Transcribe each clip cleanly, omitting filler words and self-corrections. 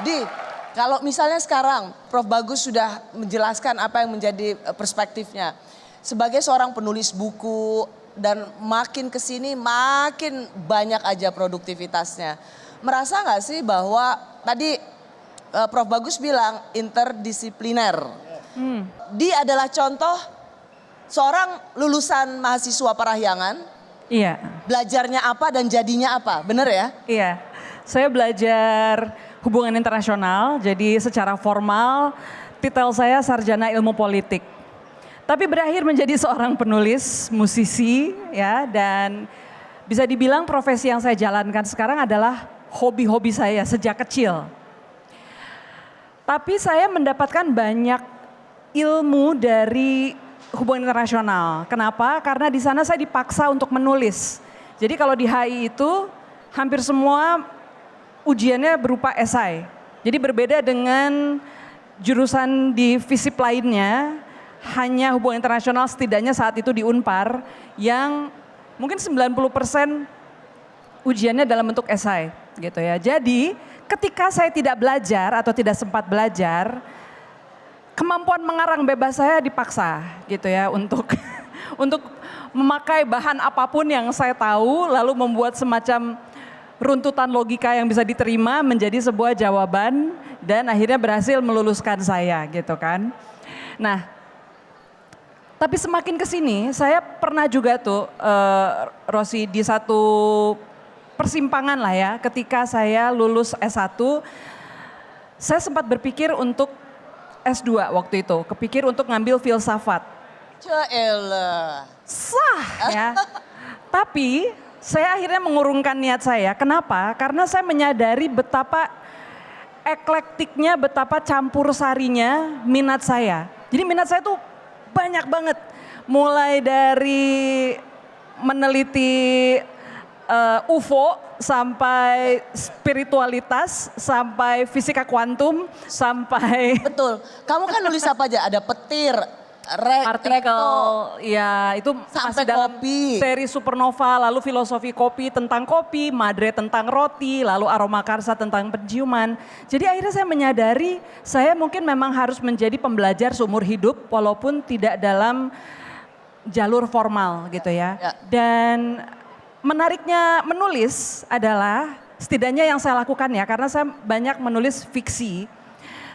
Di, kalau misalnya sekarang Prof. Bagus sudah menjelaskan apa yang menjadi perspektifnya. Sebagai seorang penulis buku dan makin kesini makin banyak aja produktivitasnya. Merasa nggak sih bahwa tadi Prof. Bagus bilang interdisipliner. Dia adalah contoh seorang lulusan mahasiswa Parahyangan. Iya. Belajarnya apa dan jadinya apa, bener ya? Iya, saya belajar hubungan internasional, jadi secara formal titel saya Sarjana Ilmu Politik. Tapi berakhir menjadi seorang penulis, musisi ya, dan bisa dibilang profesi yang saya jalankan sekarang adalah hobi-hobi saya sejak kecil. Tapi saya mendapatkan banyak ilmu dari hubungan internasional. Kenapa? Karena di sana saya dipaksa untuk menulis. Jadi kalau di HI itu hampir semua ujiannya berupa esai. Jadi berbeda dengan jurusan di FISIP lainnya, hanya hubungan internasional setidaknya saat itu di Unpar yang mungkin 90% ujiannya dalam bentuk esai gitu ya. Jadi ketika saya tidak belajar atau tidak sempat belajar, kemampuan mengarang bebas saya dipaksa gitu ya untuk untuk memakai bahan apapun yang saya tahu lalu membuat semacam runtutan logika yang bisa diterima menjadi sebuah jawaban dan akhirnya berhasil meluluskan saya gitu kan. Nah, tapi semakin kesini saya pernah juga tuh Rosi di satu persimpangan lah ya, ketika saya lulus S1 saya sempat berpikir untuk S2 waktu itu, kepikir untuk ngambil filsafat. Caelah. Sah ya. Tapi saya akhirnya mengurungkan niat saya. Kenapa? Karena saya menyadari betapa eklektiknya, betapa campur sarinya minat saya. Jadi minat saya tuh banyak banget. Mulai dari meneliti UFO sampai spiritualitas, sampai fisika kuantum, sampai Betul. Kamu kan nulis apa aja? Ada petir, artikel, ya itu sampai masih dalam kopi. seri supernova, lalu filosofi kopi tentang kopi, madre tentang roti, lalu aroma karsa tentang penciuman. Jadi akhirnya saya menyadari saya mungkin memang harus menjadi pembelajar seumur hidup walaupun tidak dalam jalur formal gitu ya. Dan menariknya menulis adalah setidaknya yang saya lakukan ya, karena saya banyak menulis fiksi.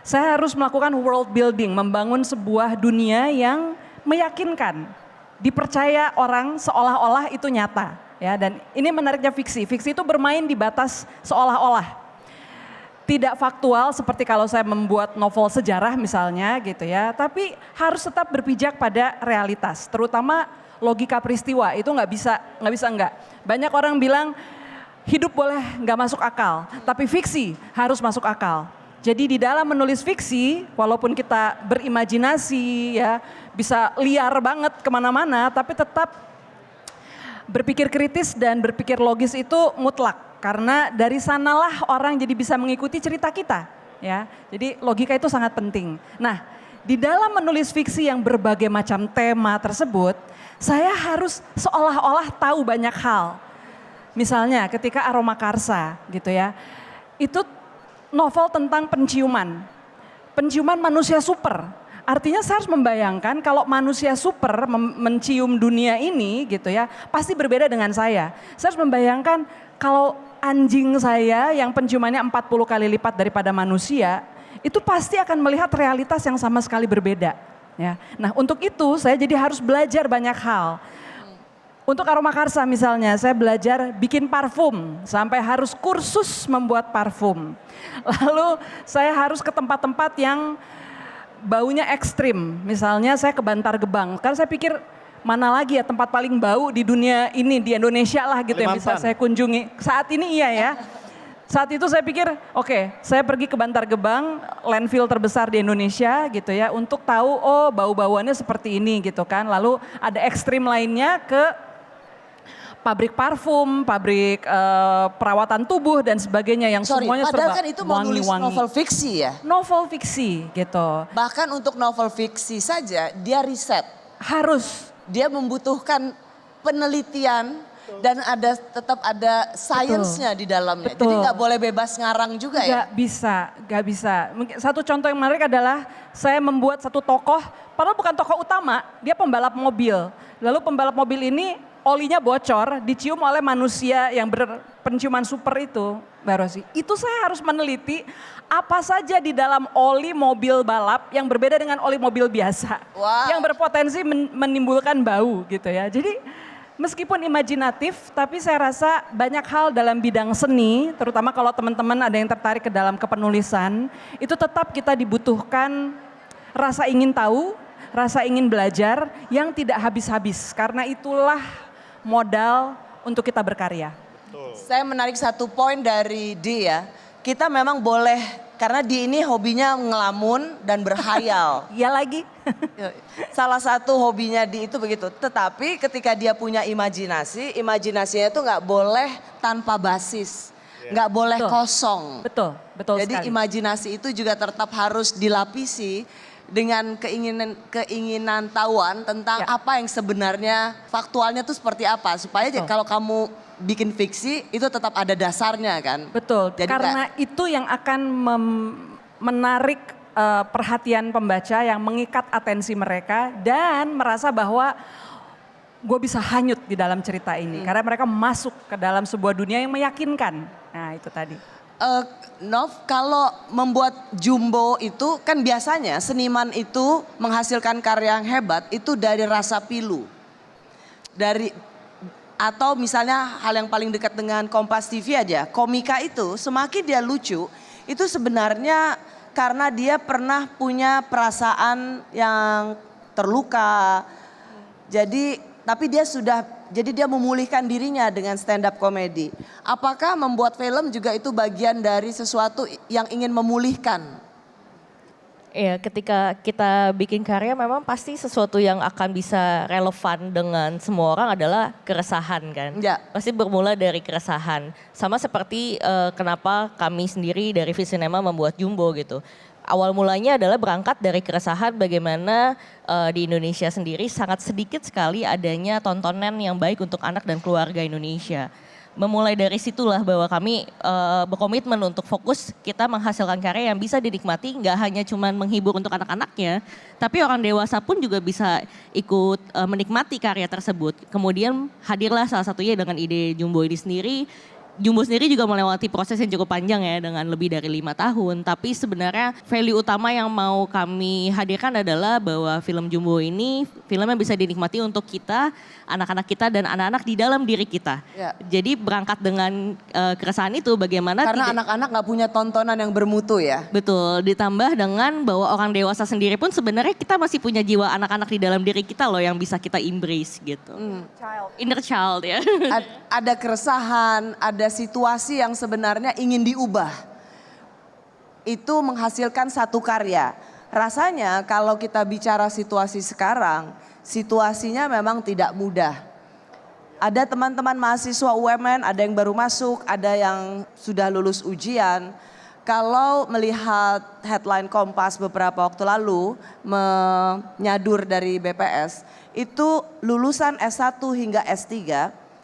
Saya harus melakukan world building, membangun sebuah dunia yang meyakinkan, dipercaya orang seolah-olah itu nyata. Ya, dan ini menariknya fiksi. Fiksi itu bermain di batas seolah-olah. Tidak faktual seperti kalau saya membuat novel sejarah misalnya gitu ya, tapi harus tetap berpijak pada realitas, terutama logika peristiwa itu nggak bisa enggak. Banyak orang bilang hidup boleh nggak masuk akal, tapi fiksi harus masuk akal. Jadi di dalam menulis fiksi, walaupun kita berimajinasi ya, bisa liar banget kemana-mana, tapi tetap berpikir kritis dan berpikir logis itu mutlak. Karena dari sanalah orang jadi bisa mengikuti cerita kita. Ya, jadi logika itu sangat penting. Nah, di dalam menulis fiksi yang berbagai macam tema tersebut, saya harus seolah-olah tahu banyak hal. Misalnya ketika Aroma Karsa gitu ya, itu novel tentang penciuman. Penciuman manusia super. Artinya saya harus membayangkan kalau manusia super mencium dunia ini gitu ya, pasti berbeda dengan saya. Saya harus membayangkan kalau anjing saya yang penciumannya 40 kali lipat daripada manusia, itu pasti akan melihat realitas yang sama sekali berbeda. Ya. Nah untuk itu saya jadi harus belajar banyak hal. Untuk Aroma Karsa misalnya saya belajar bikin parfum sampai harus kursus membuat parfum. Lalu saya harus ke tempat-tempat yang baunya ekstrim. Misalnya saya ke Bantar Gebang. Karena saya pikir mana lagi ya tempat paling bau di dunia ini, di Indonesia lah gitu yang bisa saya kunjungi. Saat ini iya ya. Saat itu saya pikir, oke, saya pergi ke Bantar Gebang, landfill terbesar di Indonesia gitu ya, untuk tahu oh bau-bauannya seperti ini gitu kan. Lalu ada ekstrim lainnya ke pabrik parfum, pabrik perawatan tubuh dan sebagainya yang semuanya serba padahal kan itu mau nulis novel fiksi ya? Novel fiksi gitu. Bahkan untuk novel fiksi saja dia riset. Harus. Dia membutuhkan penelitian Dan tetap ada sainsnya di dalamnya. Betul. Jadi nggak boleh bebas ngarang juga ya? Gak bisa. Mungkin satu contoh yang menarik adalah saya membuat satu tokoh, padahal bukan tokoh utama, dia pembalap mobil. Lalu pembalap mobil ini olinya bocor, dicium oleh manusia yang berpenciuman super itu, Mbak Rosi. Itu saya harus meneliti apa saja di dalam oli mobil balap yang berbeda dengan oli mobil biasa. Wow. Yang berpotensi menimbulkan bau gitu ya. Jadi meskipun imajinatif, tapi saya rasa banyak hal dalam bidang seni, terutama kalau teman-teman ada yang tertarik ke dalam kepenulisan, itu tetap kita dibutuhkan rasa ingin tahu, rasa ingin belajar yang tidak habis-habis. Karena itulah modal untuk kita berkarya. Saya menarik satu poin dari D ya. Kita memang boleh, karena D ini hobinya ngelamun dan berhayal. Iya lagi. Salah satu hobinya D itu begitu. Tetapi ketika dia punya imajinasinya itu nggak boleh tanpa basis. Nggak boleh Betul. kosong. Betul Jadi sekali. imajinasi itu juga tetap harus dilapisi dengan keinginan tahuan tentang Ya. apa yang sebenarnya faktualnya itu seperti apa. Supaya Betul. kalau kamu bikin fiksi itu tetap ada dasarnya kan. Betul, Jadi karena itu yang akan menarik perhatian pembaca, yang mengikat atensi mereka dan merasa bahwa gue bisa hanyut di dalam cerita ini. Karena mereka masuk ke dalam sebuah dunia yang meyakinkan. Nah itu tadi. Nov, kalau membuat Jumbo itu kan biasanya seniman itu menghasilkan karya yang hebat itu dari rasa pilu. Atau misalnya hal yang paling dekat dengan Kompas TV aja, komika itu semakin dia lucu, itu sebenarnya karena dia pernah punya perasaan yang terluka. Jadi dia memulihkan dirinya dengan stand up comedy. Apakah membuat film juga itu bagian dari sesuatu yang ingin memulihkan? Ya, ketika kita bikin karya memang pasti sesuatu yang akan bisa relevan dengan semua orang adalah keresahan kan. Ya. Pasti bermula dari keresahan. Sama seperti kenapa kami sendiri dari Visinema membuat Jumbo gitu. Awal mulanya adalah berangkat dari keresahan bagaimana di Indonesia sendiri sangat sedikit sekali adanya tontonan yang baik untuk anak dan keluarga Indonesia. Memulai dari situlah bahwa kami berkomitmen untuk fokus kita menghasilkan karya yang bisa dinikmati nggak hanya cuma menghibur untuk anak-anaknya, tapi orang dewasa pun juga bisa ikut menikmati karya tersebut. Kemudian hadirlah salah satunya dengan ide Jumbo ini sendiri. Jumbo sendiri juga melewati proses yang cukup panjang ya dengan lebih dari 5 tahun. Tapi sebenarnya value utama yang mau kami hadirkan adalah bahwa film Jumbo ini film yang bisa dinikmati untuk kita, anak-anak kita dan anak-anak di dalam diri kita. Ya. Jadi berangkat dengan keresahan itu bagaimana Karena anak-anak nggak punya tontonan yang bermutu ya. Betul, ditambah dengan bahwa orang dewasa sendiri pun sebenarnya kita masih punya jiwa anak-anak di dalam diri kita loh yang bisa kita embrace gitu. Inner child ya. Ada keresahan, ada situasi yang sebenarnya ingin diubah. Itu menghasilkan satu karya. Rasanya kalau kita bicara situasi sekarang, situasinya memang tidak mudah. Ada teman-teman mahasiswa UMN, ada yang baru masuk, ada yang sudah lulus ujian. Kalau melihat headline Kompas beberapa waktu lalu menyadur dari BPS, itu lulusan S1 hingga S3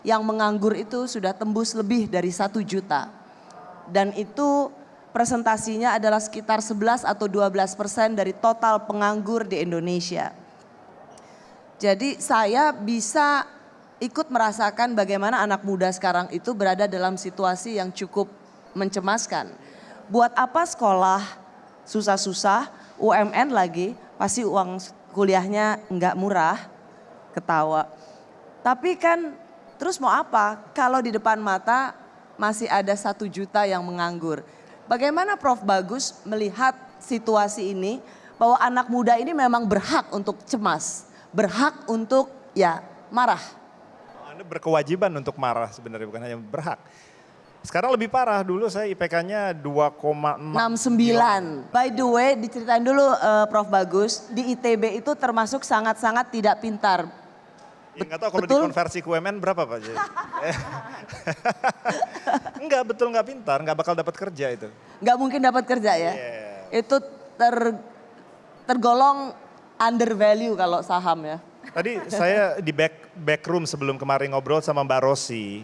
yang menganggur itu sudah tembus lebih dari 1 juta. Dan itu presentasinya adalah sekitar 11 atau 12% dari total penganggur di Indonesia. Jadi saya bisa ikut merasakan bagaimana anak muda sekarang itu berada dalam situasi yang cukup mencemaskan. Buat apa sekolah susah-susah, UMN lagi, pasti uang kuliahnya enggak murah, ketawa. Tapi kan terus mau apa kalau di depan mata masih ada 1 juta yang menganggur. Bagaimana Prof. Bagus melihat situasi ini bahwa anak muda ini memang berhak untuk cemas, berhak untuk ya marah. Anda berkewajiban untuk marah sebenarnya, bukan hanya berhak. Sekarang lebih parah, dulu saya IPK-nya 2,69. 69. By the way, diceritain dulu Prof. Bagus, di ITB itu termasuk sangat-sangat tidak pintar. Ya, nggak tahu kalau Betul? dikonversi ke UMN berapa Pak? Enggak, betul nggak pintar, nggak bakal dapat kerja itu. Nggak mungkin dapat kerja ya. Yeah. Itu tergolong undervalue kalau saham ya. Tadi saya di back room sebelum kemarin ngobrol sama Mbak Rosi.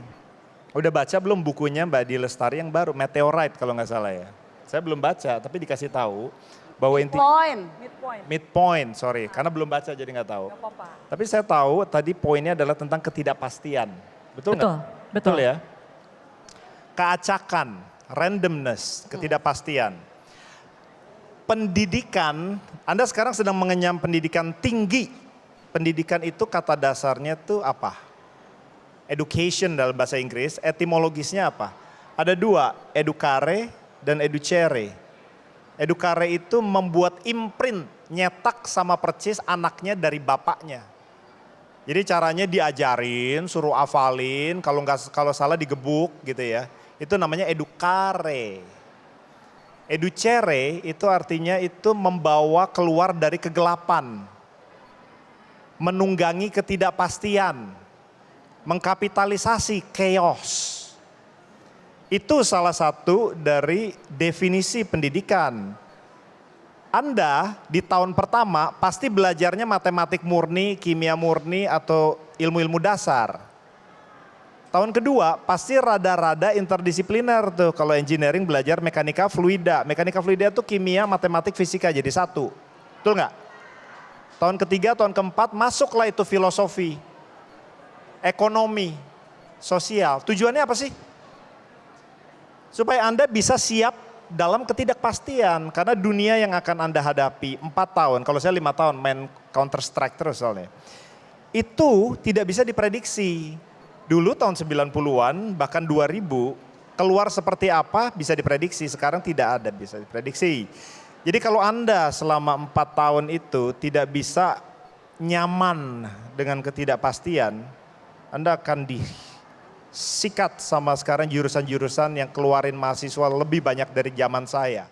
Udah baca belum bukunya Mbak Di Lestari yang baru, Meteorite kalau nggak salah ya. Saya belum baca, tapi dikasih tahu bahwa Point. Midpoint. sorry, karena belum baca jadi nggak tahu. Gak apa-apa. Tapi saya tahu tadi poinnya adalah tentang ketidakpastian. Betul nggak? Betul. Ya. Keacakan, randomness, ketidakpastian. Pendidikan, Anda sekarang sedang mengenyam pendidikan tinggi. Pendidikan itu kata dasarnya tuh apa? Education dalam bahasa Inggris, etimologisnya apa? Ada dua, educare dan educere. Educare itu membuat imprint, nyetak sama percis anaknya dari bapaknya. Jadi caranya diajarin, suruh hafalin, kalau salah digebuk gitu ya. Itu namanya educare. Educere itu artinya itu membawa keluar dari kegelapan. Menunggangi ketidakpastian, mengkapitalisasi chaos. Itu salah satu dari definisi pendidikan. Anda di tahun pertama pasti belajarnya matematik murni, kimia murni atau ilmu-ilmu dasar. Tahun kedua pasti rada-rada interdisipliner tuh. Kalau engineering belajar mekanika fluida. Mekanika fluida itu kimia, matematik, fisika jadi satu. Betul nggak? Tahun ketiga, tahun keempat masuklah itu filosofi, ekonomi, sosial. Tujuannya apa sih? Supaya Anda bisa siap dalam ketidakpastian. Karena dunia yang akan Anda hadapi 4 tahun, kalau saya 5 tahun main Counter Strike terus soalnya. Itu tidak bisa diprediksi. Dulu tahun 90-an bahkan 2000 keluar seperti apa bisa diprediksi, sekarang tidak ada bisa diprediksi. Jadi kalau Anda selama 4 tahun itu tidak bisa nyaman dengan ketidakpastian, Anda akan disikat sama sekarang jurusan-jurusan yang keluarin mahasiswa lebih banyak dari zaman saya.